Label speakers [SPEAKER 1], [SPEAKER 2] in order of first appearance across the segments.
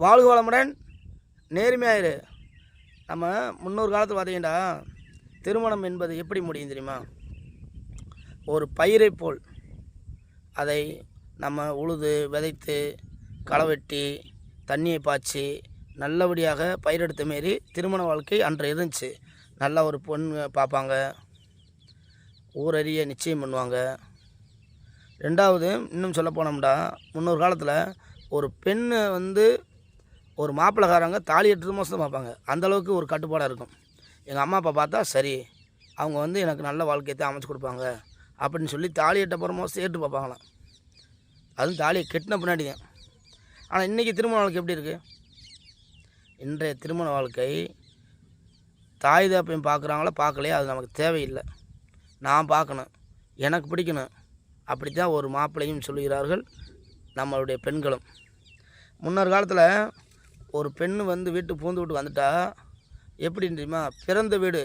[SPEAKER 1] வாழ்க வளமுடன், நேர்மையாயிரு. நம்ம முன்னொரு காலத்தில் பார்த்தீங்கன்னா திருமணம் என்பது எப்படி முடியும் தெரியுமா? ஒரு பயிரை போல் அதை நம்ம உழுது விதைத்து களை வெட்டி தண்ணியை பாய்ச்சி நல்லபடியாக பயிரெடுத்த மாரி திருமண வாழ்க்கை அன்று இருந்துச்சு. நல்லா ஒரு பொண்ணு பார்ப்பாங்க, ஊரறிய நிச்சயம் பண்ணுவாங்க. ரெண்டாவது இன்னும் சொல்ல போனோம்னா முன்னொரு காலத்தில் ஒரு பெண்ணை ஒரு மாப்பிள்ளைக்காரங்க தாலி 8 மாதம் பார்ப்பாங்க. அந்தளவுக்கு ஒரு கட்டுப்பாடாக இருக்கும். எங்கள் அம்மா அப்பா பார்த்தா சரி, அவங்க எனக்கு நல்ல வாழ்க்கையை தான் அமைச்சு கொடுப்பாங்க அப்படின்னு சொல்லி தாலி 8 மாதம் ஏற்று பார்ப்பாங்களாம். அதுவும் தாலியை கெட்டின பின்னாடி தான். ஆனால் இன்றைக்கி திருமண வாழ்க்கை எப்படி இருக்குது? இன்றைய திருமண வாழ்க்கை தாய் தாப்பையும் பார்க்குறாங்களோ பார்க்கலையே, அது நமக்கு தேவையில்லை. நான் பார்க்கணும், எனக்கு பிடிக்கணும், அப்படி தான் ஒரு மாப்பிள்ளையும் சொல்லுகிறார்கள் நம்மளுடைய பெண்களும். முன்னொரு காலத்தில் ஒரு பெண் வீட்டுக்கு பூந்து விட்டு வந்துட்டா எப்படின்னு தெரியுமா? பிறந்த வீடு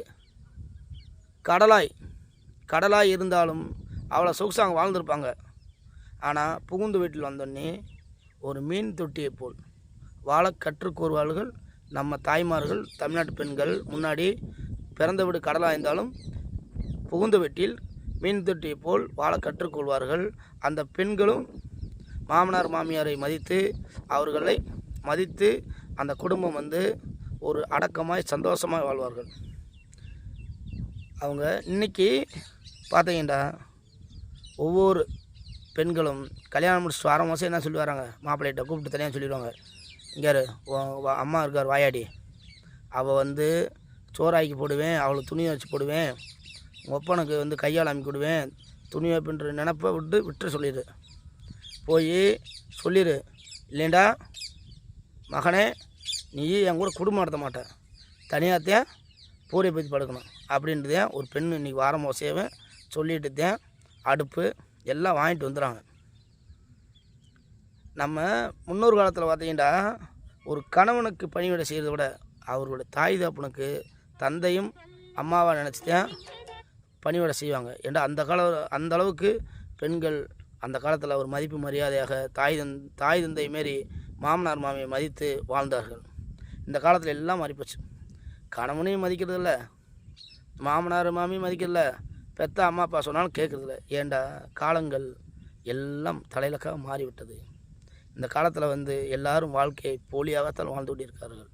[SPEAKER 1] கடலாய் இருந்தாலும் அவளை சொகுசாக வாழ்ந்துருப்பாங்க. ஆனால் புகுந்து வீட்டில் வந்தோடனே ஒரு மீன் தொட்டியை போல் வாழ கற்றுக்கூறுவார்கள் நம்ம தாய்மார்கள். தமிழ்நாட்டு பெண்கள் முன்னாடி பிறந்த வீடு கடலாக இருந்தாலும் புகுந்த வீட்டில் மீன் தொட்டியை போல் வாழ கற்றுக்கொள்வார்கள். அந்த பெண்களும் மாமனார் மாமியாரை மதித்து அவர்களை மதித்து அந்த குடும்பம் ஒரு அடக்கமாய் சந்தோஷமாக வாழ்வார்கள். அவங்க இன்றைக்கி பார்த்தீங்கன்னா ஒவ்வொரு பெண்களும் கல்யாணம் முடிச்சுட்டு 6 மாதம் என்ன சொல்லி வராங்க, மாப்பிள்ளைகிட்ட கூப்பிட்டு தனியாக சொல்லிடுவாங்க, இங்கே அம்மா இருக்கார் வாயாடி, அவள் சோறாக்கி போடுவேன், அவளுக்கு துணியை வச்சு போடுவேன், உங்கள் ஒப்பனுக்கு கையால் அமைக்கி விடுவேன், துணி வைப்புன்ற நினப்பை விட்டு சொல்லிடு, போய் சொல்லிடு, இல்லைண்டா மகனே நீ என் கூட குடும்பம் நடத்த மாட்டேன், தனியாகத்தான் பூரியை பற்றி படுக்கணும் அப்படின்றதேன் ஒரு பெண் இன்றைக்கி வாரம் மோசையவன் சொல்லிட்டு தான் அடுப்பு எல்லாம் வாங்கிட்டு வந்துடுறாங்க. நம்ம முன்னொரு காலத்தில் பார்த்தீங்கன்னா ஒரு கணவனுக்கு பணிவிடை செய்கிறத விட அவர்களுடைய தாய் தகப்பனுக்கு தந்தையும் அம்மாவாக நினச்சி தான் பணிவிடை செய்வாங்க. ஏன்னா அந்த அளவுக்கு பெண்கள் அந்த காலத்தில் ஒரு மதிப்பு மரியாதையாக தாய் தந்தை மாரி மாமனார் மாமியை மதித்து வாழ்ந்தார்கள். இந்த காலத்தில் எல்லாம் மாறிப்போச்சு. கணவனையும் மதிக்கிறதில்ல, மாமனார் மாமியும் மதிக்கிறதில்ல, பெத்த அம்மா அப்பா சொன்னாலும் கேட்குறதில்ல. ஏண்டா காலங்கள் எல்லாம் தலையிலக்காக மாறிவிட்டது. இந்த காலத்தில் எல்லாரும் வாழ்க்கையை போலியாகத்தான் வாழ்ந்து கொண்டிருக்கார்கள்.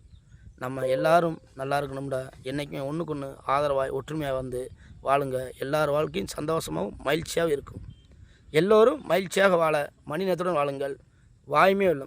[SPEAKER 1] நம்ம எல்லாரும் நல்லா இருக்கணும்டா, என்றைக்குமே ஒன்றுக்கு ஒன்று ஆதரவாய் ஒற்றுமையாக வாழுங்க. எல்லார் வாழ்க்கையும் சந்தோஷமாகவும் மகிழ்ச்சியாகவும் இருக்கும். எல்லோரும் மகிழ்ச்சியாக வாழ மணிநேரத்துடன் வாழுங்கள். வாய்மையே இல்லை.